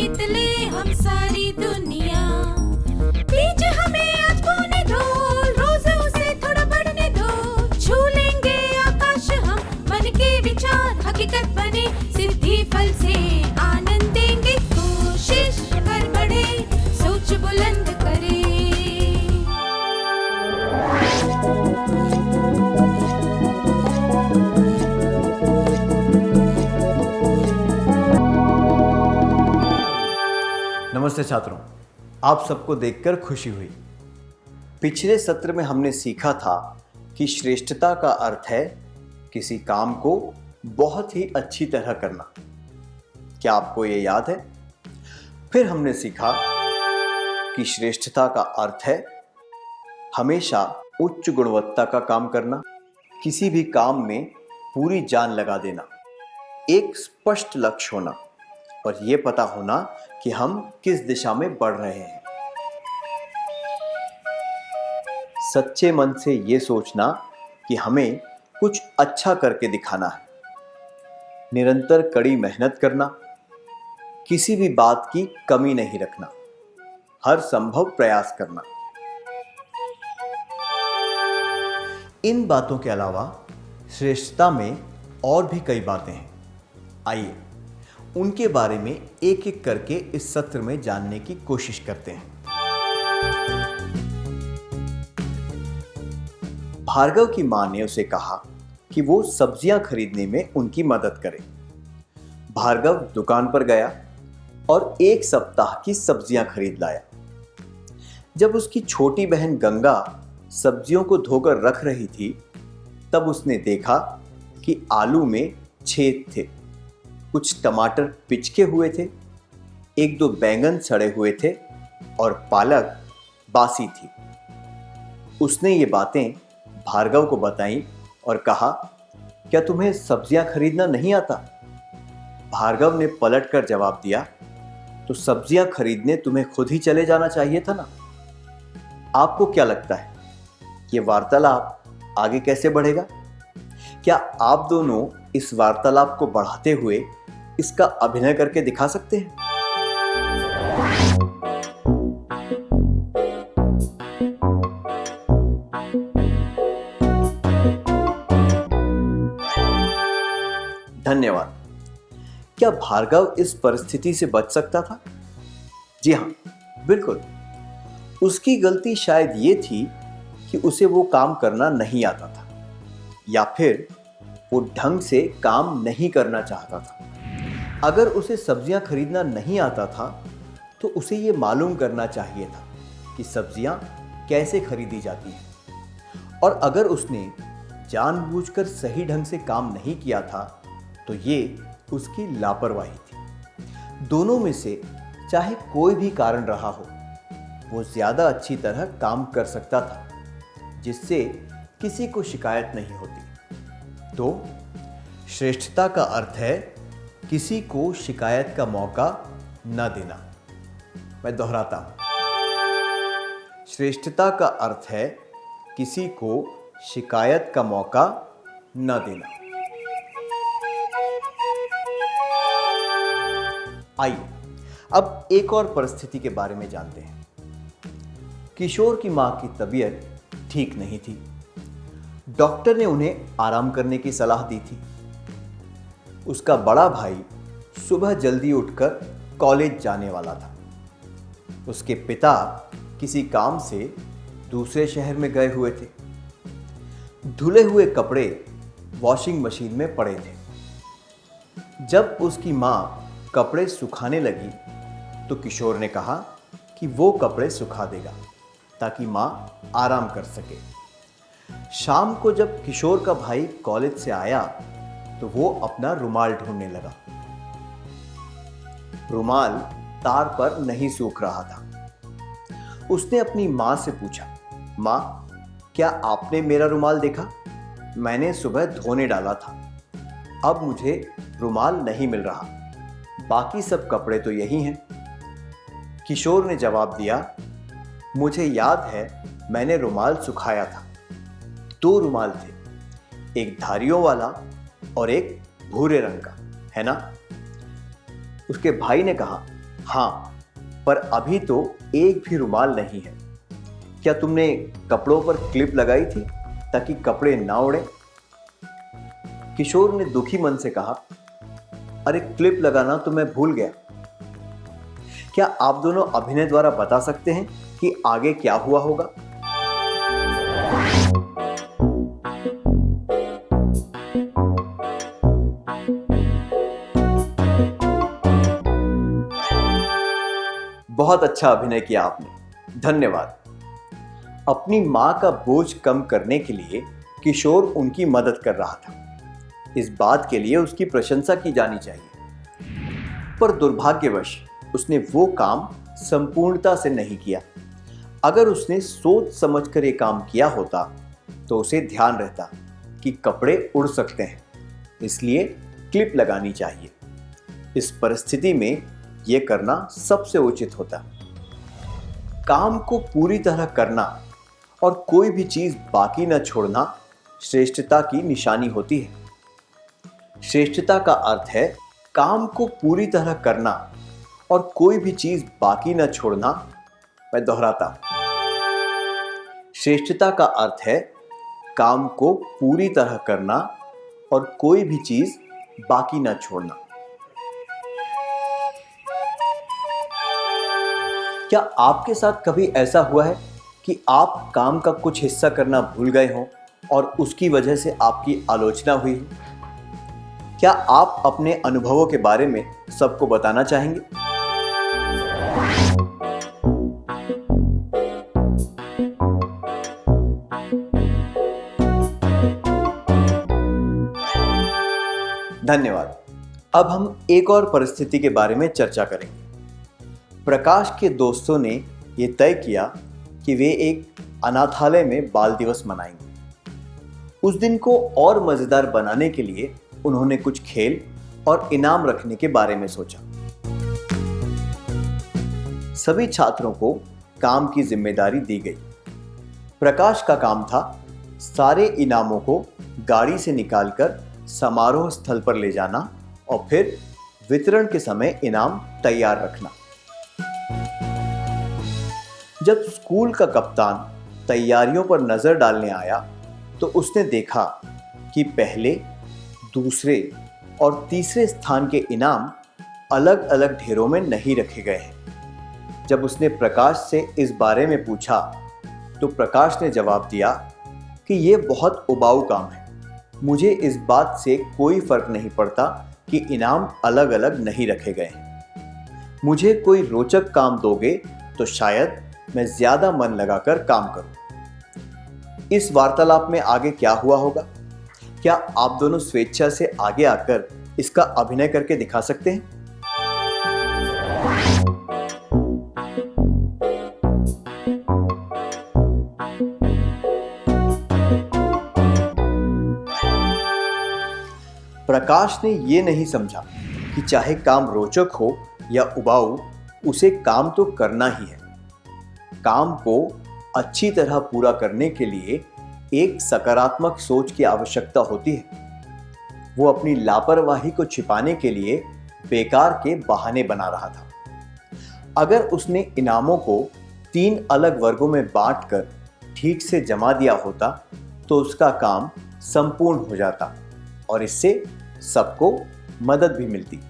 जीत ले हम सारी दुनिया। बीच हमें आज बोने दो, रोज उसे थोड़ा बढ़ने दो। छू लेंगे आकाश हम, मन के विचार हकीकत बने। सिद्धि फल से आनंद देंगे, कोशिश कर बढ़े, सोच बुलंद करे। नमस्ते छात्रों, आप सबको देखकर खुशी हुई। पिछले सत्र में हमने सीखा था कि श्रेष्ठता का अर्थ है किसी काम को बहुत ही अच्छी तरह करना। क्या आपको ये याद है? फिर हमने सीखा कि श्रेष्ठता का अर्थ है हमेशा उच्च गुणवत्ता का काम करना, किसी भी काम में पूरी जान लगा देना, एक स्पष्ट लक्ष्य होना और ये पता होना कि हम किस दिशा में बढ़ रहे हैं। सच्चे मन से ये सोचना कि हमें कुछ अच्छा करके दिखाना है, निरंतर कड़ी मेहनत करना, किसी भी बात की कमी नहीं रखना, हर संभव प्रयास करना। इन बातों के अलावा श्रेष्ठता में और भी कई बातें हैं। आइए उनके बारे में एक एक करके इस सत्र में जानने की कोशिश करते हैं। भार्गव की मां ने उसे कहा कि वो सब्जियां खरीदने में उनकी मदद करे। भार्गव दुकान पर गया और एक सप्ताह की सब्जियां खरीद लाया। जब उसकी छोटी बहन गंगा सब्जियों को धोकर रख रही थी, तब उसने देखा कि आलू में छेद थे, कुछ टमाटर पिचके हुए थे, एक दो बैंगन सड़े हुए थे और पालक बासी थी। उसने ये बातें भार्गव को बताईं और कहा, क्या तुम्हें सब्जियां खरीदना नहीं आता? भार्गव ने पलटकर जवाब दिया, तो सब्जियां खरीदने तुम्हें खुद ही चले जाना चाहिए था ना। आपको क्या लगता है, ये वार्तालाप आगे कैसे बढ़ेगा? क्या आप दोनों इस वार्तालाप को बढ़ाते हुए इसका अभिनय करके दिखा सकते हैं? धन्यवाद। क्या भार्गव इस परिस्थिति से बच सकता था? जी हां, बिल्कुल। उसकी गलती शायद ये थी कि उसे वो काम करना नहीं आता था, या फिर वो ढंग से काम नहीं करना चाहता था। अगर उसे सब्जियां खरीदना नहीं आता था तो उसे ये मालूम करना चाहिए था कि सब्जियां कैसे खरीदी जाती हैं। और अगर उसने जानबूझकर सही ढंग से काम नहीं किया था तो ये उसकी लापरवाही थी। दोनों में से चाहे कोई भी कारण रहा हो, वो ज़्यादा अच्छी तरह काम कर सकता था, जिससे किसी को शिकायत नहीं होती। तो श्रेष्ठता का अर्थ है किसी को शिकायत का मौका न देना। मैं दोहराता हूं, श्रेष्ठता का अर्थ है किसी को शिकायत का मौका न देना। आइए अब एक और परिस्थिति के बारे में जानते हैं। किशोर की मां की तबीयत ठीक नहीं थी। डॉक्टर ने उन्हें आराम करने की सलाह दी थी। उसका बड़ा भाई सुबह जल्दी उठकर कॉलेज जाने वाला था। उसके पिता किसी काम से दूसरे शहर में गए हुए थे। धुले हुए कपड़े वॉशिंग मशीन में पड़े थे। जब उसकी मां कपड़े सुखाने लगी तो किशोर ने कहा कि वो कपड़े सुखा देगा ताकि मां आराम कर सके। शाम को जब किशोर का भाई कॉलेज से आया तो वो अपना रुमाल ढूंढने लगा। रुमाल तार पर नहीं सूख रहा था। उसने अपनी मां से पूछा, मां, क्या आपने मेरा रुमाल देखा? मैंने सुबह धोने डाला था, अब मुझे रुमाल नहीं मिल रहा, बाकी सब कपड़े तो यही हैं। किशोर ने जवाब दिया, मुझे याद है मैंने रुमाल सुखाया था। 2 रुमाल थे, एक धारियों वाला और एक भूरे रंग का, है ना? उसके भाई ने कहा, हाँ, पर अभी तो एक भी रुमाल नहीं है। क्या तुमने कपड़ों पर क्लिप लगाई थी ताकि कपड़े ना उड़े? किशोर ने दुखी मन से कहा, अरे क्लिप लगाना तो मैं भूल गया। क्या आप दोनों अभिनय द्वारा बता सकते हैं कि आगे क्या हुआ होगा? बहुत अच्छा अभिनय किया आपने, धन्यवाद। अपनी मां का बोझ कम करने के लिए किशोर उनकी मदद कर रहा था। इस बात के लिए उसकी प्रशंसा की जानी चाहिए, पर दुर्भाग्यवश उसने वो काम संपूर्णता से नहीं किया। अगर उसने सोच समझकर ये काम किया होता तो उसे ध्यान रहता कि कपड़े उड़ सकते हैं, इसलिए क्लिप लगानी चाहिए। इस परिस्थिति में यह करना सबसे उचित होता। काम को पूरी तरह करना और कोई भी चीज बाकी न छोड़ना श्रेष्ठता की निशानी होती है। श्रेष्ठता का अर्थ है काम को पूरी तरह करना और कोई भी चीज बाकी न छोड़ना। मैं दोहराता हूं, श्रेष्ठता का अर्थ है काम को पूरी तरह करना और कोई भी चीज बाकी न छोड़ना। क्या आपके साथ कभी ऐसा हुआ है कि आप काम का कुछ हिस्सा करना भूल गए हों और उसकी वजह से आपकी आलोचना हुई हो? क्या आप अपने अनुभवों के बारे में सबको बताना चाहेंगे? धन्यवाद। अब हम एक और परिस्थिति के बारे में चर्चा करेंगे। प्रकाश के दोस्तों ने यह तय किया कि वे एक अनाथालय में बाल दिवस मनाएंगे। उस दिन को और मजेदार बनाने के लिए उन्होंने कुछ खेल और इनाम रखने के बारे में सोचा। सभी छात्रों को काम की जिम्मेदारी दी गई। प्रकाश का काम था सारे इनामों को गाड़ी से निकालकर समारोह स्थल पर ले जाना और फिर वितरण के समय इनाम तैयार रखना। जब स्कूल का कप्तान तैयारियों पर नजर डालने आया तो उसने देखा कि पहले, दूसरे और तीसरे स्थान के इनाम अलग अलग ढेरों में नहीं रखे गए हैं। जब उसने प्रकाश से इस बारे में पूछा तो प्रकाश ने जवाब दिया कि यह बहुत उबाऊ काम है। मुझे इस बात से कोई फर्क नहीं पड़ता कि इनाम अलग अलग नहीं रखे गए हैं। मुझे कोई रोचक काम दोगे तो शायद मैं ज्यादा मन लगाकर काम करूं। इस वार्तालाप में आगे क्या हुआ होगा? क्या आप दोनों स्वेच्छा से आगे आकर इसका अभिनय करके दिखा सकते हैं? प्रकाश ने यह नहीं समझा कि चाहे काम रोचक हो या उबाऊ, उसे काम तो करना ही है। काम को अच्छी तरह पूरा करने के लिए एक सकारात्मक सोच की आवश्यकता होती है। वो अपनी लापरवाही को छिपाने के लिए बेकार के बहाने बना रहा था। अगर उसने इनामों को 3 अलग वर्गों में बांटकर ठीक से जमा दिया होता तो उसका काम संपूर्ण हो जाता और इससे सबको मदद भी मिलती।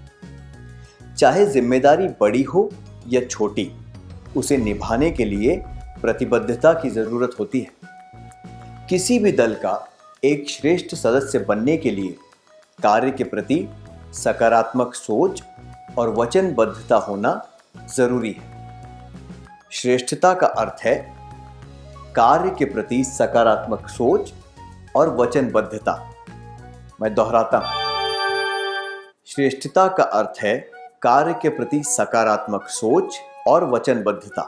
चाहे जिम्मेदारी बड़ी हो या छोटी, उसे निभाने के लिए प्रतिबद्धता की जरूरत होती है। किसी भी दल का एक श्रेष्ठ सदस्य बनने के लिए कार्य के प्रति सकारात्मक सोच और वचनबद्धता होना जरूरी है। श्रेष्ठता का अर्थ है कार्य के प्रति सकारात्मक सोच और वचनबद्धता। मैं दोहराता हूं, श्रेष्ठता का अर्थ है कार्य के प्रति सकारात्मक सोच और वचनबद्धता।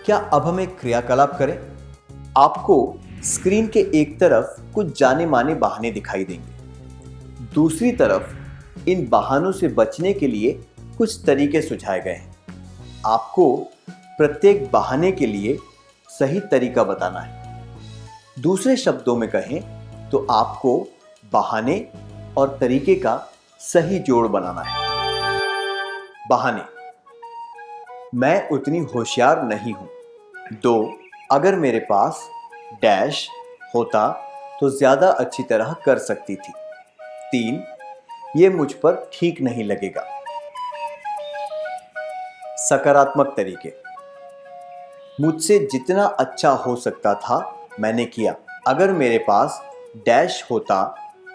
क्या अब हम एक क्रियाकलाप करें? आपको स्क्रीन के एक तरफ कुछ जाने माने बहाने दिखाई देंगे। दूसरी तरफ इन बहानों से बचने के लिए कुछ तरीके सुझाए गए हैं। आपको प्रत्येक बहाने के लिए सही तरीका बताना है। दूसरे शब्दों में कहें तो आपको बहाने और तरीके का सही जोड़ बनाना है। बहाने। मैं उतनी होशियार नहीं हूं। 2, अगर मेरे पास डैश होता तो ज्यादा अच्छी तरह कर सकती थी। 3, ये मुझ पर ठीक नहीं लगेगा। सकारात्मक तरीके। मुझसे जितना अच्छा हो सकता था मैंने किया। अगर मेरे पास डैश होता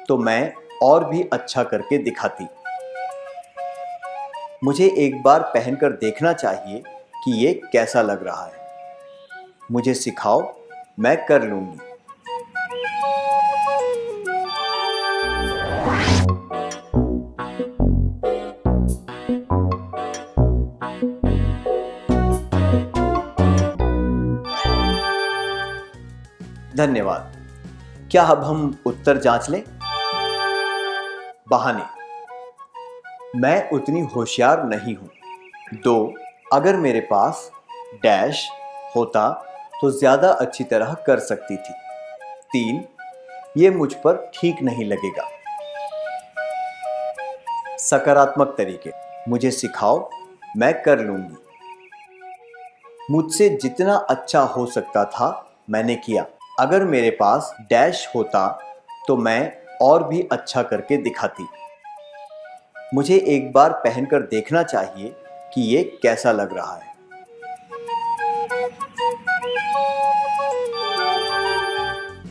तो मैं और भी अच्छा करके दिखाती। मुझे एक बार पहनकर देखना चाहिए कि ये कैसा लग रहा है। मुझे सिखाओ, मैं कर लूंगी। धन्यवाद। क्या अब हम उत्तर जांच लें? बहाने। मैं उतनी होशियार नहीं हूं। 2, अगर मेरे पास डैश होता तो ज्यादा अच्छी तरह कर सकती थी। 3, ये मुझ पर ठीक नहीं लगेगा। सकारात्मक तरीके। मुझे सिखाओ, मैं कर लूंगी। मुझसे जितना अच्छा हो सकता था मैंने किया। अगर मेरे पास डैश होता तो मैं और भी अच्छा करके दिखाती। मुझे एक बार पहनकर देखना चाहिए कि ये कैसा लग रहा है।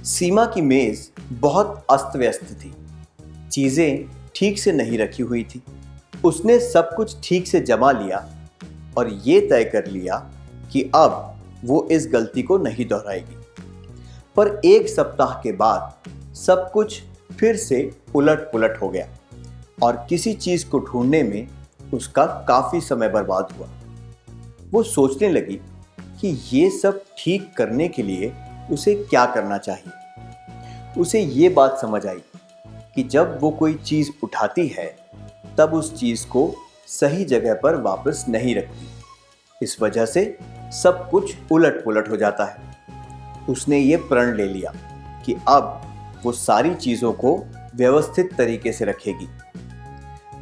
सीमा की मेज बहुत अस्त व्यस्त थी। चीजें ठीक से नहीं रखी हुई थी। उसने सब कुछ ठीक से जमा लिया और ये तय कर लिया कि अब वो इस गलती को नहीं दोहराएगी। पर 1 सप्ताह के बाद सब कुछ फिर से उलट पुलट हो गया और किसी चीज को ढूंढने में उसका काफी समय बर्बाद हुआ। वो सोचने लगी कि ये सब ठीक करने के लिए उसे क्या करना चाहिए। उसे ये बात समझ आई कि जब वो कोई चीज उठाती है तब उस चीज को सही जगह पर वापस नहीं रखती। इस वजह से सब कुछ उलट पुलट हो जाता है। उसने ये प्रण ले लिया कि अब वो सारी चीजों को व्यवस्थित तरीके से रखेगी।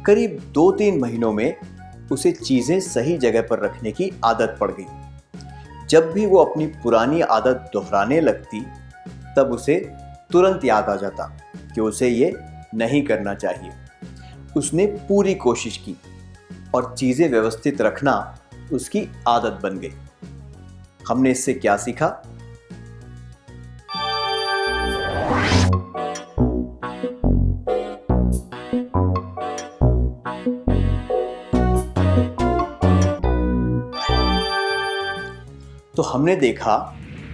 करीब 2-3 महीनों में उसे चीजें सही जगह पर रखने की आदत पड़ गई। जब भी वो अपनी पुरानी आदत दोहराने लगती तब उसे तुरंत याद आ जाता कि उसे ये नहीं करना चाहिए। उसने पूरी कोशिश की और चीजें व्यवस्थित रखना उसकी आदत बन गई। हमने इससे क्या सीखा? तो हमने देखा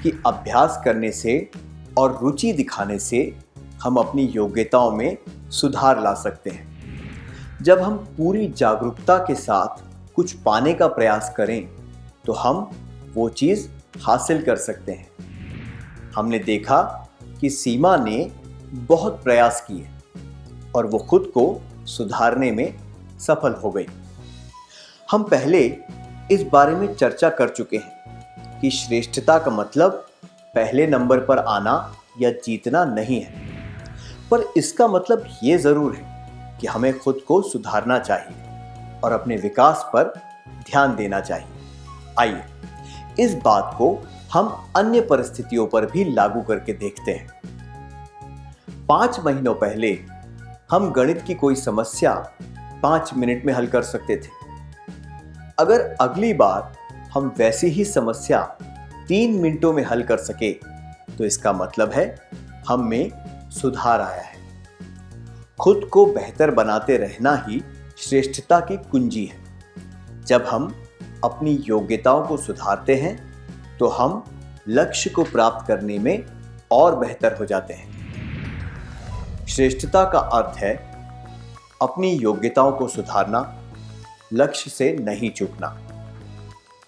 कि अभ्यास करने से और रुचि दिखाने से हम अपनी योग्यताओं में सुधार ला सकते हैं। जब हम पूरी जागरूकता के साथ कुछ पाने का प्रयास करें तो हम वो चीज़ हासिल कर सकते हैं। हमने देखा कि सीमा ने बहुत प्रयास किए और वो खुद को सुधारने में सफल हो गई। हम पहले इस बारे में चर्चा कर चुके हैं कि श्रेष्ठता का मतलब पहले नंबर पर आना या जीतना नहीं है, पर इसका मतलब ये जरूर है कि हमें खुद को सुधारना चाहिए और अपने विकास पर ध्यान देना चाहिए। आइए इस बात को हम अन्य परिस्थितियों पर भी लागू करके देखते हैं। 5 महीनों पहले हम गणित की कोई समस्या 5 मिनट में हल कर सकते थे। अगर अगली बार हम वैसी ही समस्या 3 मिनटों में हल कर सके तो इसका मतलब है हम में सुधार आया है। खुद को बेहतर बनाते रहना ही श्रेष्ठता की कुंजी है। जब हम अपनी योग्यताओं को सुधारते हैं तो हम लक्ष्य को प्राप्त करने में और बेहतर हो जाते हैं। श्रेष्ठता का अर्थ है अपनी योग्यताओं को सुधारना, लक्ष्य से नहीं चूकना।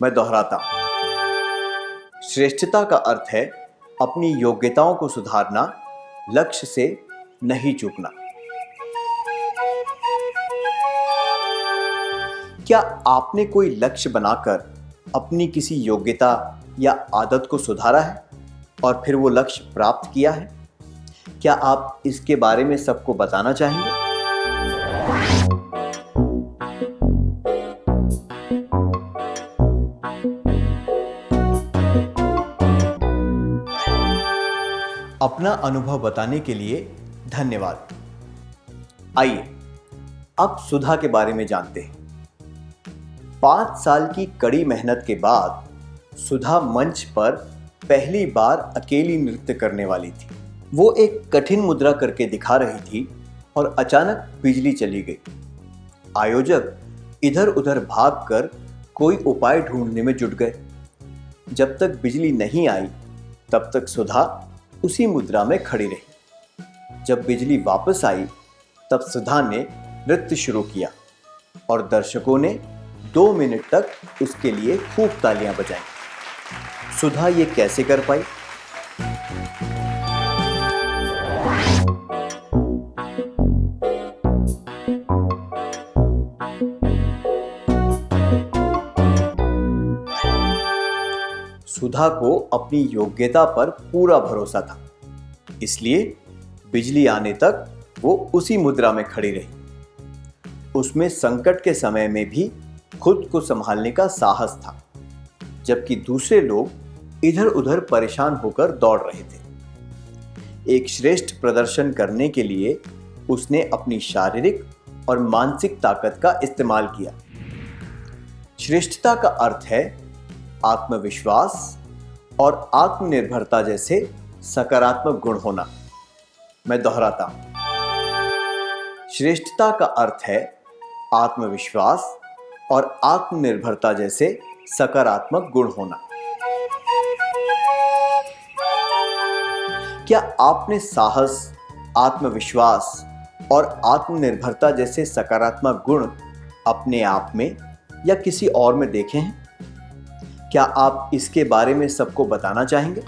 मैं दोहराता हूं, श्रेष्ठता का अर्थ है अपनी योग्यताओं को सुधारना, लक्ष्य से नहीं चूकना। क्या आपने कोई लक्ष्य बनाकर अपनी किसी योग्यता या आदत को सुधारा है और फिर वो लक्ष्य प्राप्त किया है? क्या आप इसके बारे में सबको बताना चाहेंगे? अपना अनुभव बताने के लिए धन्यवाद। आइए अब सुधा के बारे में जानते हैं। 5 साल की कड़ी मेहनत के बाद सुधा मंच पर पहली बार अकेली नृत्य करने वाली थी। वो एक कठिन मुद्रा करके दिखा रही थी और अचानक बिजली चली गई। आयोजक इधर उधर भागकर कोई उपाय ढूंढने में जुट गए। जब तक बिजली नहीं आई तब तक सुधा उसी मुद्रा में खड़ी रही। जब बिजली वापस आई तब सुधा ने नृत्य शुरू किया और दर्शकों ने 2 मिनट तक उसके लिए खूब तालियां बजाईं। सुधा ये कैसे कर पाई? सुधा को अपनी योग्यता पर पूरा भरोसा था, इसलिए बिजली आने तक वो उसी मुद्रा में खड़ी रही। उसमें संकट के समय में भी खुद को संभालने का साहस था, जबकि दूसरे लोग इधर उधर परेशान होकर दौड़ रहे थे। एक श्रेष्ठ प्रदर्शन करने के लिए उसने अपनी शारीरिक और मानसिक ताकत का इस्तेमाल किया। श्रेष्ठता का अर्थ है आत्मविश्वास और आत्मनिर्भरता जैसे सकारात्मक गुण होना। मैं दोहराता हूं, श्रेष्ठता का अर्थ है आत्मविश्वास और आत्मनिर्भरता जैसे सकारात्मक गुण होना। क्या आपने साहस, आत्मविश्वास और आत्मनिर्भरता जैसे सकारात्मक गुण अपने आप में या किसी और में देखे हैं? क्या आप इसके बारे में सबको बताना चाहेंगे?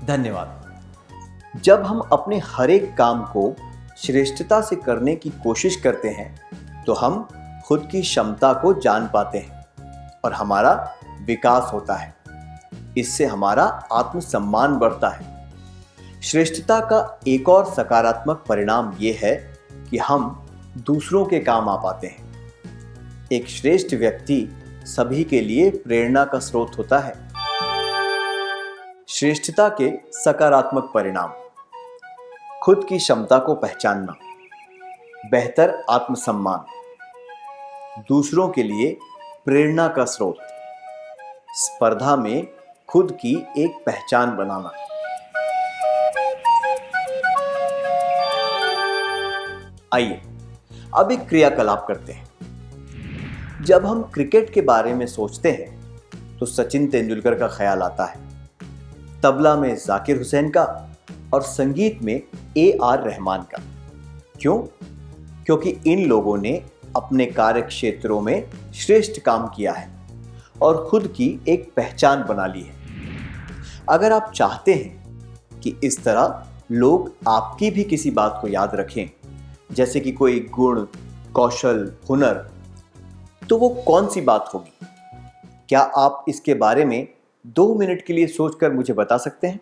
धन्यवाद। जब हम अपने हर एक काम को श्रेष्ठता से करने की कोशिश करते हैं तो हम खुद की क्षमता को जान पाते हैं और हमारा विकास होता है। इससे हमारा आत्मसम्मान बढ़ता है। श्रेष्ठता का एक और सकारात्मक परिणाम यह है कि हम दूसरों के काम आ पाते हैं। एक श्रेष्ठ व्यक्ति सभी के लिए प्रेरणा का स्रोत होता है। श्रेष्ठता के सकारात्मक परिणाम: खुद की क्षमता को पहचानना, बेहतर आत्मसम्मान, दूसरों के लिए प्रेरणा का स्रोत, स्पर्धा में खुद की एक पहचान बनाना। आइए अब एक क्रियाकलाप करते हैं। जब हम क्रिकेट के बारे में सोचते हैं तो सचिन तेंदुलकर का ख्याल आता है, तबला में जाकिर हुसैन का और संगीत में AR रहमान का। क्यों? क्योंकि इन लोगों ने अपने कार्य क्षेत्रों में श्रेष्ठ काम किया है और खुद की एक पहचान बना ली है। अगर आप चाहते हैं कि इस तरह लोग आपकी भी किसी बात को याद रखें, जैसे कि कोई गुण, कौशल, हुनर, तो वो कौन सी बात होगी? क्या आप इसके बारे में 2 मिनट के लिए सोचकर मुझे बता सकते हैं?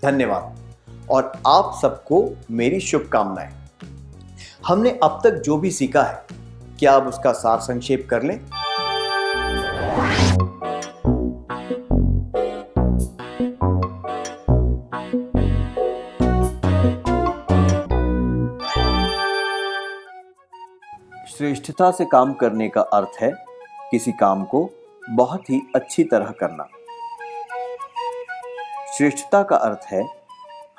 धन्यवाद और आप सबको मेरी शुभकामनाएं। हमने अब तक जो भी सीखा है, क्या अब उसका सार संक्षेप कर लें? श्रेष्ठता से काम करने का अर्थ है किसी काम को बहुत ही अच्छी तरह करना। श्रेष्ठता का अर्थ है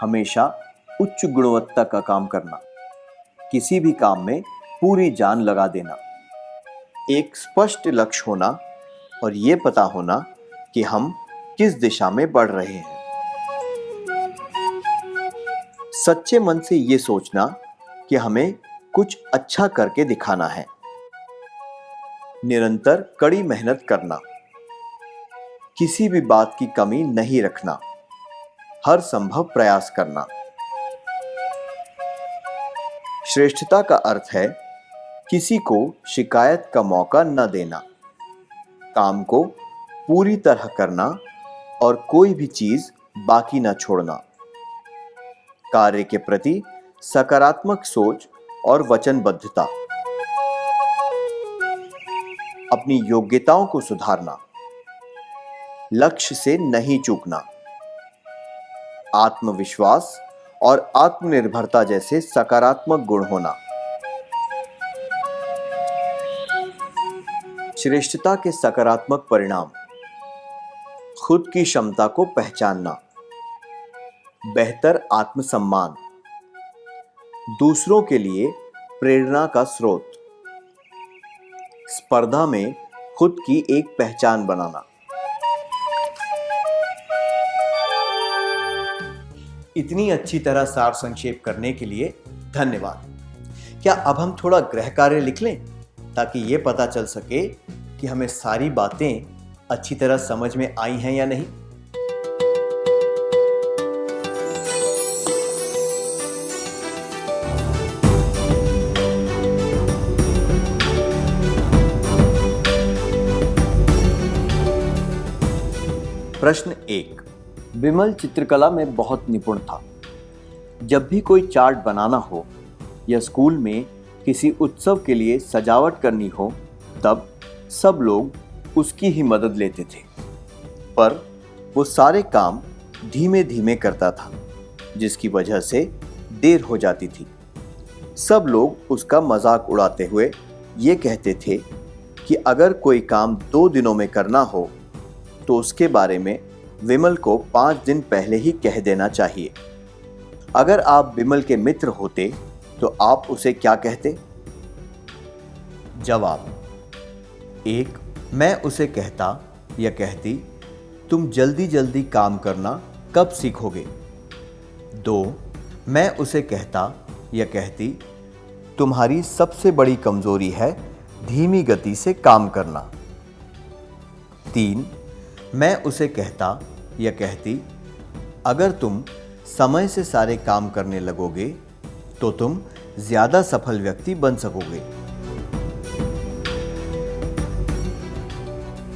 हमेशा उच्च गुणवत्ता का काम करना, किसी भी काम में पूरी जान लगा देना, एक स्पष्ट लक्ष्य होना और ये पता होना कि हम किस दिशा में बढ़ रहे हैं। सच्चे मन से ये सोचना कि हमें कुछ अच्छा करके दिखाना है। निरंतर कड़ी मेहनत करना, किसी भी बात की कमी नहीं रखना, हर संभव प्रयास करना। श्रेष्ठता का अर्थ है किसी को शिकायत का मौका न देना, काम को पूरी तरह करना और कोई भी चीज बाकी न छोड़ना, कार्य के प्रति सकारात्मक सोच और वचनबद्धता, अपनी योग्यताओं को सुधारना, लक्ष्य से नहीं चूकना, आत्मविश्वास और आत्मनिर्भरता जैसे सकारात्मक गुण होना, श्रेष्ठता के सकारात्मक परिणाम, खुद की क्षमता को पहचानना, बेहतर आत्मसम्मान, दूसरों के लिए प्रेरणा का स्रोत, स्पर्धा में खुद की एक पहचान बनाना। इतनी अच्छी तरह सार संक्षेप करने के लिए धन्यवाद। क्या अब हम थोड़ा गृह कार्य लिख लें ताकि ये पता चल सके कि हमें सारी बातें अच्छी तरह समझ में आई हैं या नहीं? प्रश्न 1। विमल चित्रकला में बहुत निपुण था। जब भी कोई चार्ट बनाना हो या स्कूल में किसी उत्सव के लिए सजावट करनी हो, तब सब लोग उसकी ही मदद लेते थे, पर वो सारे काम धीमे धीमे करता था, जिसकी वजह से देर हो जाती थी। सब लोग उसका मजाक उड़ाते हुए ये कहते थे कि अगर कोई काम 2 दिनों में करना हो तो उसके बारे में विमल को 5 दिन पहले ही कह देना चाहिए। अगर आप विमल के मित्र होते तो आप उसे क्या कहते? जवाब: 1. मैं उसे कहता या कहती, तुम जल्दी जल्दी काम करना कब सीखोगे? 2. मैं उसे कहता या कहती, तुम्हारी सबसे बड़ी कमजोरी है धीमी गति से काम करना। 3. मैं उसे कहता या कहती, अगर तुम समय से सारे काम करने लगोगे तो तुम ज्यादा सफल व्यक्ति बन सकोगे।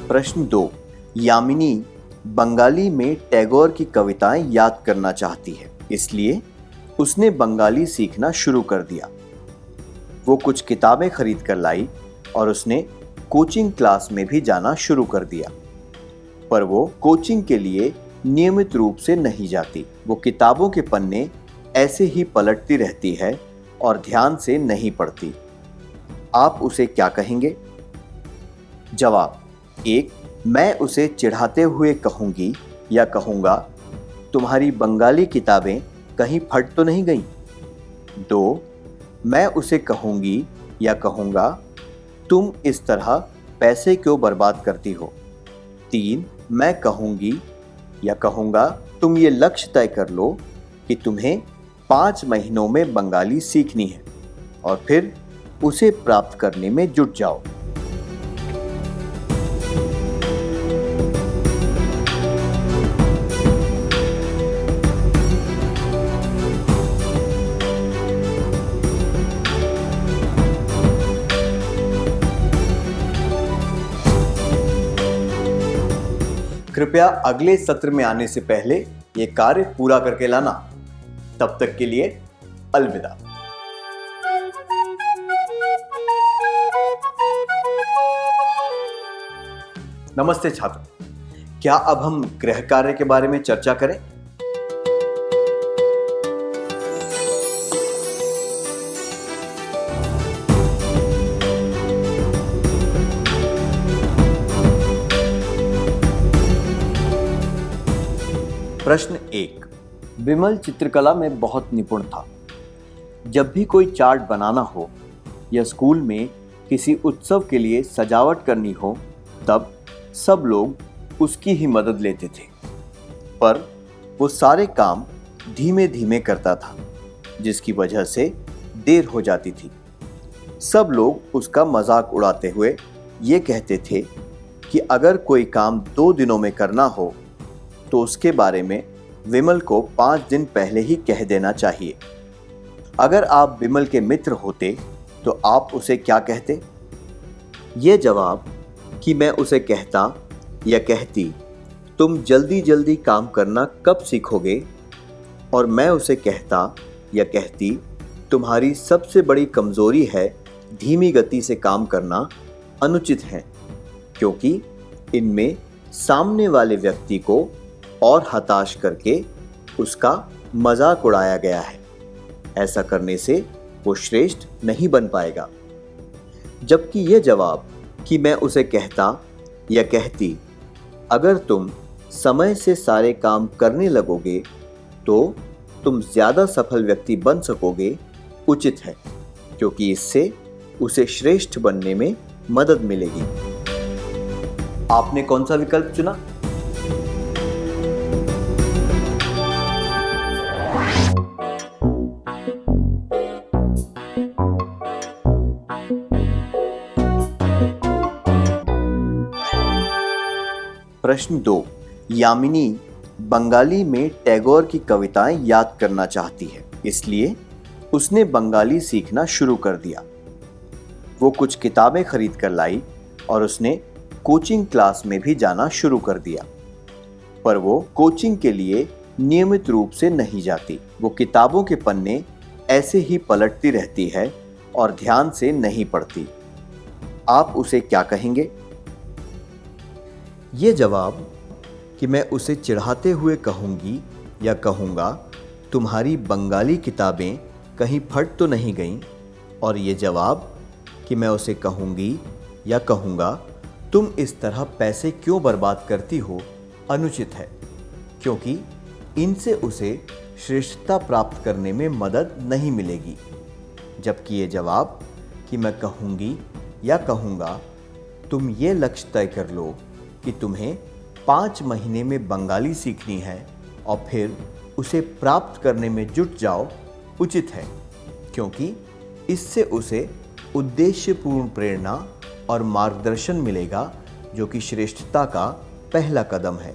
प्रश्न 2। यामिनी बंगाली में टैगोर की कविताएं याद करना चाहती है, इसलिए उसने बंगाली सीखना शुरू कर दिया। वो कुछ किताबें खरीद कर लाई और उसने कोचिंग क्लास में भी जाना शुरू कर दिया, पर वो कोचिंग के लिए नियमित रूप से नहीं जाती। वो किताबों के पन्ने ऐसे ही पलटती रहती है और ध्यान से नहीं पढ़ती। आप उसे क्या कहेंगे? जवाब: 1. मैं उसे चिढ़ाते हुए कहूंगी या कहूंगा, तुम्हारी बंगाली किताबें कहीं फट तो नहीं गई। 2. मैं उसे कहूंगी या कहूंगा, तुम इस तरह पैसे क्यों बर्बाद करती हो। 3. मैं कहूंगी या कहूंगा, तुम ये लक्ष्य तय कर लो कि तुम्हें 5 महीनों में बंगाली सीखनी है और फिर उसे प्राप्त करने में जुट जाओ। कृपया अगले सत्र में आने से पहले ये कार्य पूरा करके लाना। तब तक के लिए अलविदा। नमस्ते छात्र, क्या अब हम गृह कार्य के बारे में चर्चा करें? प्रश्न 1। विमल चित्रकला में बहुत निपुण था। जब भी कोई चार्ट बनाना हो या स्कूल में किसी उत्सव के लिए सजावट करनी हो, तब सब लोग उसकी ही मदद लेते थे, पर वो सारे काम धीमे धीमे करता था, जिसकी वजह से देर हो जाती थी। सब लोग उसका मजाक उड़ाते हुए ये कहते थे कि अगर कोई काम 2 दिनों में करना हो तो उसके बारे में विमल को 5 दिन पहले ही कह देना चाहिए। अगर आप विमल के मित्र होते तो आप उसे क्या कहते? ये जवाब कि मैं उसे कहता या कहती, तुम जल्दी जल्दी काम करना कब सीखोगे, और मैं उसे कहता या कहती, तुम्हारी सबसे बड़ी कमजोरी है धीमी गति से काम करना, अनुचित है, क्योंकि इनमें सामने वाले व्यक्ति को और हताश करके उसका मजाक उड़ाया गया है। ऐसा करने से वो श्रेष्ठ नहीं बन पाएगा। जबकि यह जवाब कि मैं उसे कहता या कहती, अगर तुम समय से सारे काम करने लगोगे तो तुम ज्यादा सफल व्यक्ति बन सकोगे, उचित है, क्योंकि इससे उसे श्रेष्ठ बनने में मदद मिलेगी। आपने कौन सा विकल्प चुना? प्रश्न 2। यामिनी बंगाली में टैगोर की कविताएं याद करना चाहती है, इसलिए उसने बंगाली सीखना शुरू कर दिया। वो कुछ किताबें खरीद कर लाई और उसने कोचिंग क्लास में भी जाना शुरू कर दिया, पर वो कोचिंग के लिए नियमित रूप से नहीं जाती। वो किताबों के पन्ने ऐसे ही पलटती रहती है और ध्यान से नहीं पढ़ती। आप उसे क्या कहेंगे? ये जवाब कि मैं उसे चिढ़ाते हुए कहूँगी या कहूँगा, तुम्हारी बंगाली किताबें कहीं फट तो नहीं गईं, और ये जवाब कि मैं उसे कहूँगी या कहूँगा, तुम इस तरह पैसे क्यों बर्बाद करती हो, अनुचित है, क्योंकि इनसे उसे श्रेष्ठता प्राप्त करने में मदद नहीं मिलेगी। जबकि ये जवाब कि मैं कहूँगी या कहूँगा, तुम ये लक्ष्य तय कर लो कि तुम्हें 5 महीने में बंगाली सीखनी है और फिर उसे प्राप्त करने में जुट जाओ, उचित है, क्योंकि इससे उसे उद्देश्यपूर्ण प्रेरणा और मार्गदर्शन मिलेगा, जो कि श्रेष्ठता का पहला कदम है।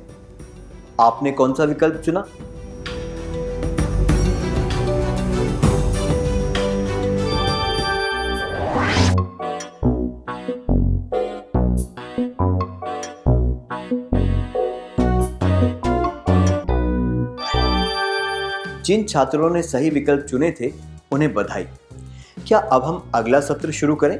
आपने कौन सा विकल्प चुना? जिन छात्रों ने सही विकल्प चुने थे उन्हें बधाई। क्या अब हम अगला सत्र शुरू करें?